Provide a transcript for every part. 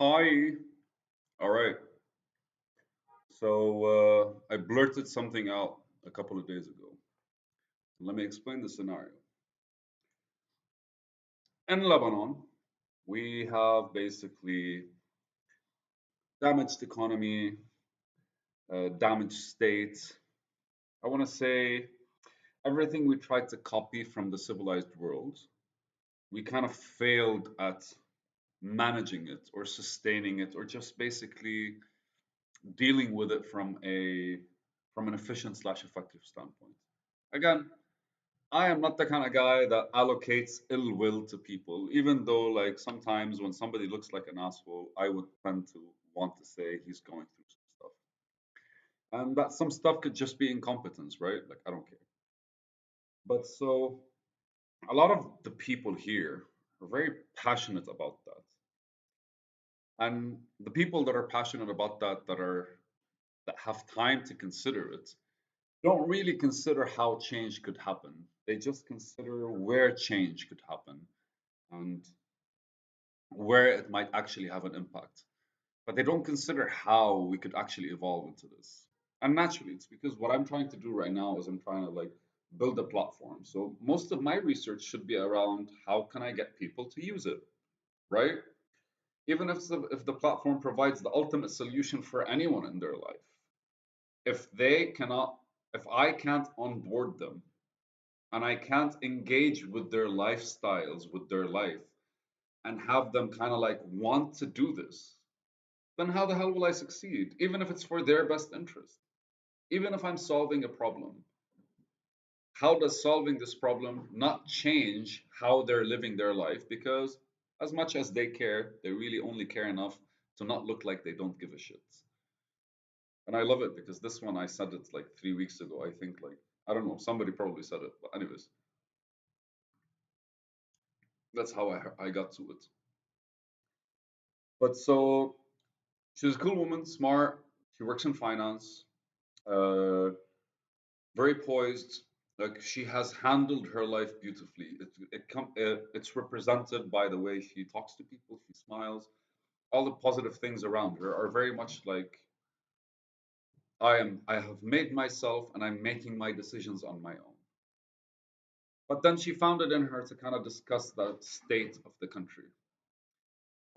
Hi. All right. So I blurted something out a couple of days ago. Let me explain the scenario. In Lebanon, we have basically damaged economy, damaged state. I want to say everything we tried to copy from the civilized world, we kind of failed at managing it or sustaining it or just basically dealing with it from an efficient slash effective standpoint. Again, I am not the kind of guy that allocates ill will to people, even though, like, sometimes when somebody looks like an asshole, I would tend to want to say he's going through some stuff. And that some stuff could just be incompetence, right? Like, I don't care. But so, a lot of the people here are very passionate about that. And the people that are passionate about that, that have time to consider it, don't really consider how change could happen. They just consider where change could happen and where it might actually have an impact. But they don't consider how we could actually evolve into this. And naturally, it's because what I'm trying to do right now is I'm trying to like build a platform. So most of my research should be around how can I get people to use it, right? Even if the platform provides the ultimate solution for anyone in their life, if they cannot, if I can't onboard them and I can't engage with their lifestyles, with their life, and have them kind of like want to do this, then how the hell will I succeed? Even if it's for their best interest, even if I'm solving a problem, how does solving this problem not change how they're living their life? Because as much as they care, they really only care enough to not look like they don't give a shit. And I love it because this one I said it like 3 weeks ago. I think like I don't know, somebody probably said it, but anyways, that's how I got to it. But so she's a cool woman, smart. She works in finance. Uh, very poised. Like she has handled her life beautifully. It's represented by the way she talks to people. She smiles. All the positive things around her are very much like I am. I have made myself, and I'm making my decisions on my own. But then she found it in her to kind of discuss the state of the country.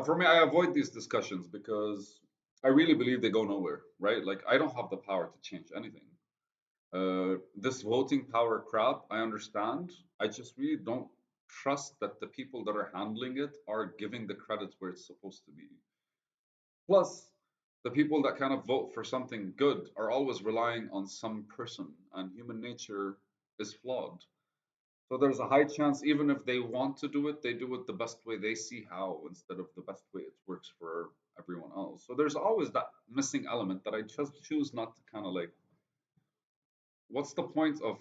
For me, I avoid these discussions because I really believe they go nowhere. Right? Like I don't have the power to change anything. This voting power crap, I understand. I just really don't trust that the people that are handling it are giving the credit where it's supposed to be. Plus, the people that kind of vote for something good are always relying on some person, and human nature is flawed. So there's a high chance, even if they want to do it, they do it the best way they see how instead of the best way it works for everyone else. So there's always that missing element that I just choose not to kind of like what's the point of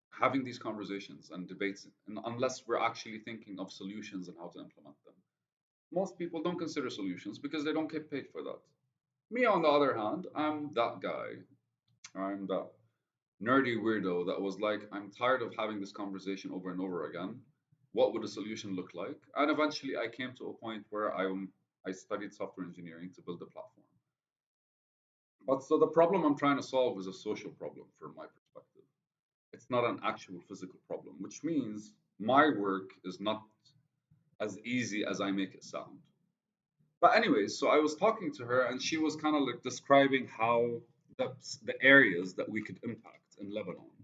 having these conversations and debates unless we're actually thinking of solutions and how to implement them? Most people don't consider solutions because they don't get paid for that. Me, on the other hand, I'm that guy. I'm that nerdy weirdo that was like, I'm tired of having this conversation over and over again. What would a solution look like? And eventually, I came to a point where I studied software engineering to build a platform. But so the problem I'm trying to solve is a social problem from my perspective. It's not an actual physical problem, which means my work is not as easy as I make it sound. But anyways, so I was talking to her and she was kind of like describing how the, the areas that we could impact in Lebanon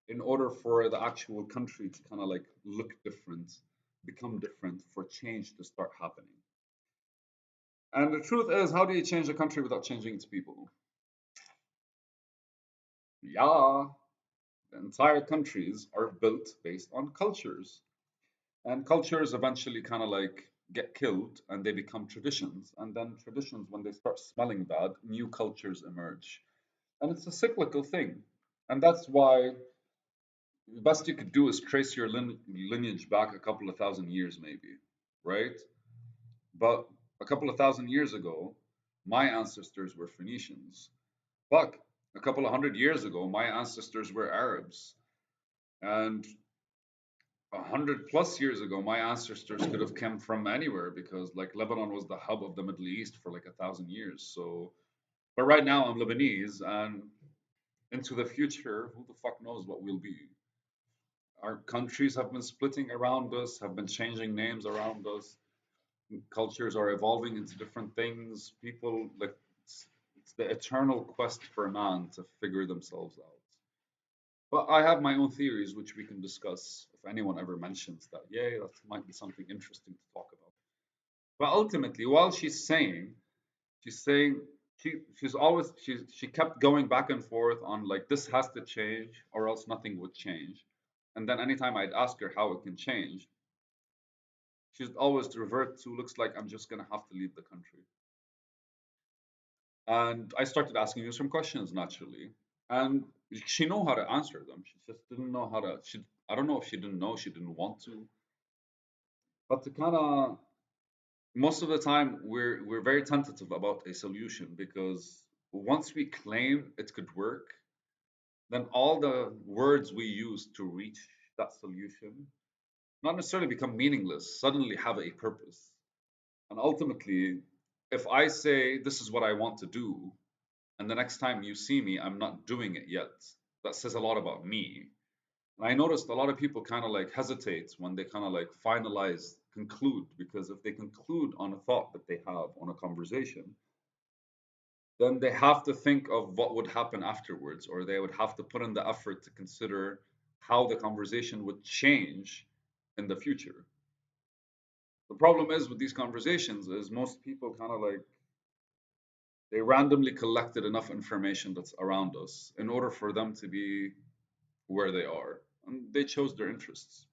in order for the actual country to kind of like look different, become different, for change to start happening. And the truth is, how do you change a country without changing its people? Yeah, entire countries are built based on cultures. And cultures eventually kind of like get killed and they become traditions. And then traditions, when they start smelling bad, new cultures emerge. And it's a cyclical thing. And that's why the best you could do is trace your lineage back a couple of thousand years, maybe, right? But a couple of thousand years ago, my ancestors were Phoenicians. But a couple of hundred years ago, my ancestors were Arabs. And 100 plus years ago, my ancestors could have come from anywhere because like Lebanon was the hub of the Middle East for like 1,000 years. So, but right now I'm Lebanese, and into the future, who the fuck knows what we'll be? Our countries have been splitting around us, have been changing names around us. Cultures are evolving into different things. People like it's the eternal quest for man to figure themselves out. But I have my own theories, which we can discuss if anyone ever mentions that. Yay, that might be something interesting to talk about. But ultimately, while she's saying she kept going back and forth on like this has to change or else nothing would change. And then anytime I'd ask her how it can change, she'd always revert to looks like I'm just gonna have to leave the country. And I started asking her some questions naturally. And she know how to answer them. She just didn't know how to she I don't know if she didn't know, she didn't want to. But to kind of most of the time we're very tentative about a solution because once we claim it could work, then all the words we use to reach that solution not necessarily become meaningless, suddenly have a purpose. And ultimately, if I say this is what I want to do, and the next time you see me, I'm not doing it yet, that says a lot about me. And I noticed a lot of people kind of like hesitate when they kind of like finalize, conclude, because if they conclude on a thought that they have on a conversation, then they have to think of what would happen afterwards, or they would have to put in the effort to consider how the conversation would change in the future. The problem is with these conversations is most people kind of like they randomly collected enough information that's around us in order for them to be where they are, and they chose their interests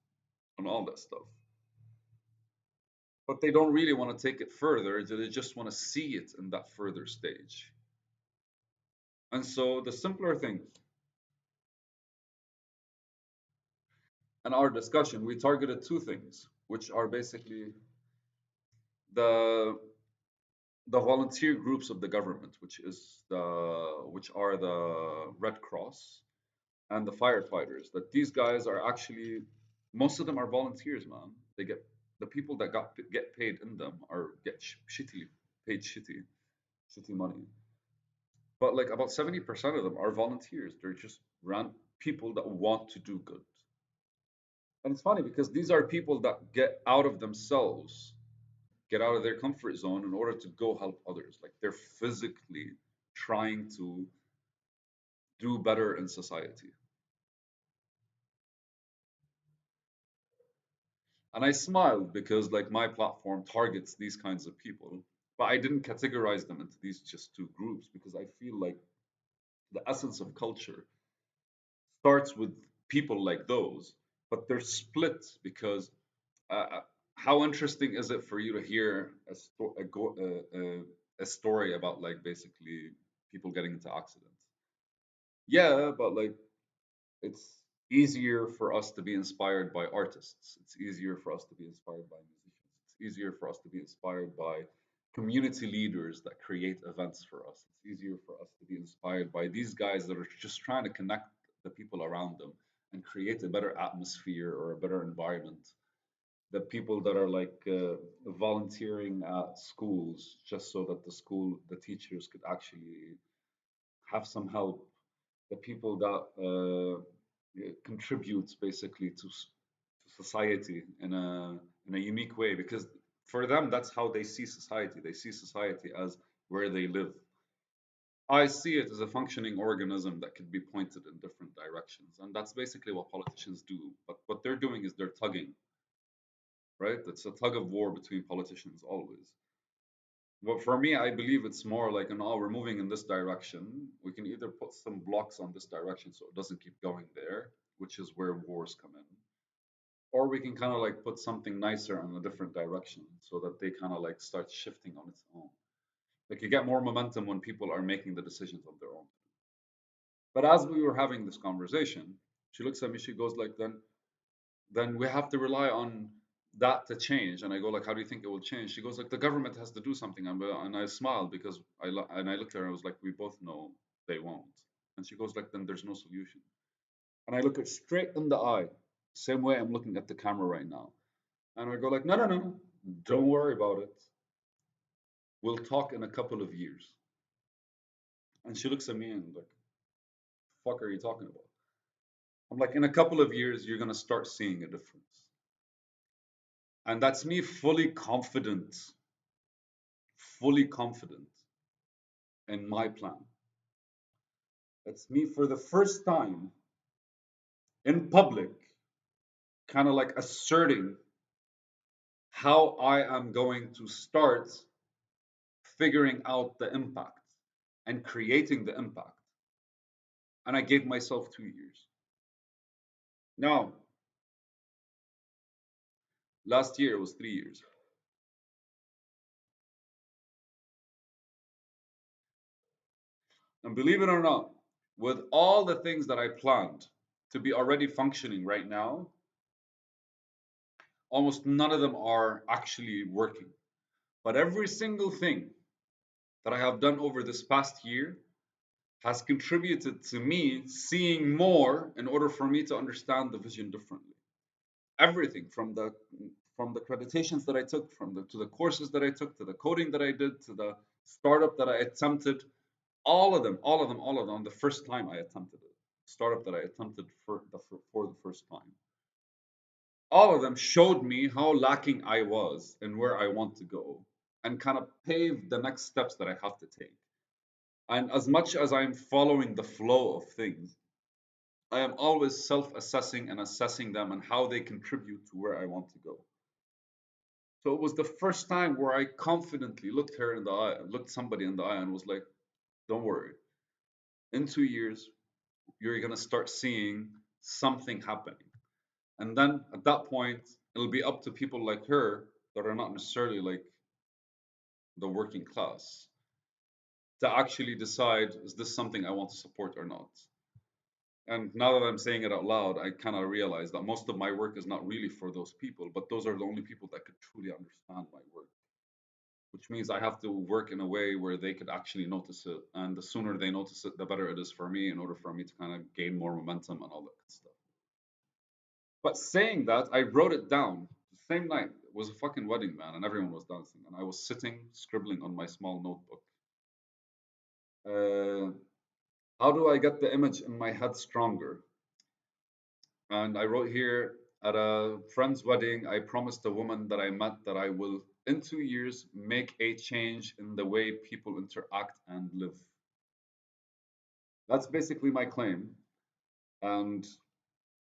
and all that stuff. But they don't really want to take it further. They just want to see it in that further stage. And so the simpler things in our discussion, we targeted two things, which are basically the the volunteer groups of the government, which are the Red Cross and the firefighters. That these guys are actually most of them are volunteers, man. They get the people that get paid in them are get shitty paid shitty money. But like about 70% of them are volunteers. They're just people that want to do good. And it's funny because these are people that get out of themselves, get out of their comfort zone in order to go help others. Like they're physically trying to do better in society. And I smiled because like my platform targets these kinds of people, but I didn't categorize them into these just two groups because I feel like the essence of culture starts with people like those, but they're split because how interesting is it for you to hear a story about like basically people getting into accidents? Yeah, but like it's easier for us to be inspired by artists. It's easier for us to be inspired by musicians. It's easier for us to be inspired by community leaders that create events for us. It's easier for us to be inspired by these guys that are just trying to connect the people around them and create a better atmosphere or a better environment. The people that are like volunteering at schools just so that the teachers could actually have some help. The people that contribute basically to society in a unique way because for them that's how they see society. They see society as where they live. I see it as a functioning organism that could be pointed in different directions, and that's basically what politicians do. But what they're doing is they're tugging, right? It's a tug of war between politicians always. But for me, I believe it's more like, oh, we're moving in this direction. We can either put some blocks on this direction so it doesn't keep going there, which is where wars come in, or we can kind of like put something nicer in a different direction so that they kind of like start shifting on its own. Like you get more momentum when people are making the decisions of their own. But as we were having this conversation, she looks at me, she goes like, then we have to rely on that to change. And I go like, how do you think it will change? She goes like, the government has to do something. And I smiled because and I looked at her and I was like, we both know they won't. And she goes like, then there's no solution. And I look her straight in the eye Same way I'm looking at the camera right now. And I go like, no, no, no, no, don't worry about it. We'll talk in a couple of years. And she looks at me and like, fuck are you talking about? I'm like, in a couple of years, you're gonna start seeing a difference. And that's me fully confident in my plan. That's me for the first time in public, kind of like asserting how I am going to start figuring out the impact and creating the impact. And I gave myself 2 years. Now, last year it was 3 years. And believe it or not, with all the things that I planned to be already functioning right now, almost none of them are actually working. But every single thing that I have done over this past year has contributed to me seeing more in order for me to understand the vision differently. Everything from the accreditations that I took, from the to the courses that I took, to the coding that I did, to the startup that I attempted, all of them on the first time I attempted it. Startup that I attempted for the first time. All of them showed me how lacking I was and where I want to go, and kind of paved the next steps that I have to take. And as much as I'm following the flow of things, I am always self assessing and assessing them and how they contribute to where I want to go. So it was the first time where I confidently looked her in the eye, looked somebody in the eye, and was like, don't worry. In 2 years, you're going to start seeing something happening. And then at that point, it'll be up to people like her that are not necessarily like the working class to actually decide, is this something I want to support or not? And now that I'm saying it out loud, I kind of realize that most of my work is not really for those people, but those are the only people that could truly understand my work, which means I have to work in a way where they could actually notice it. And the sooner they notice it, the better it is for me in order for me to kind of gain more momentum and all that good stuff. But saying that, I wrote it down the same night. It was a fucking wedding, man, and everyone was dancing. And I was sitting, scribbling on my small notebook. Uh, how do I get the image in my head stronger? And I wrote here, at a friend's wedding, I promised a woman that I met that I will, in 2 years, make a change in the way people interact and live. That's basically my claim. And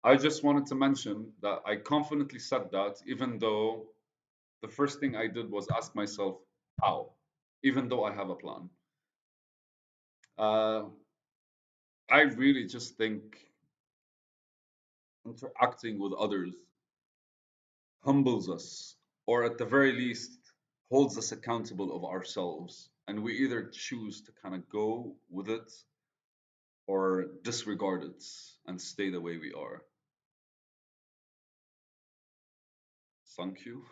I just wanted to mention that I confidently said that, even though the first thing I did was ask myself, how? Even though I have a plan. Uh, I really just think interacting with others humbles us, or at the very least, holds us accountable of ourselves. And we either choose to kind of go with it or disregard it and stay the way we are. Thank you.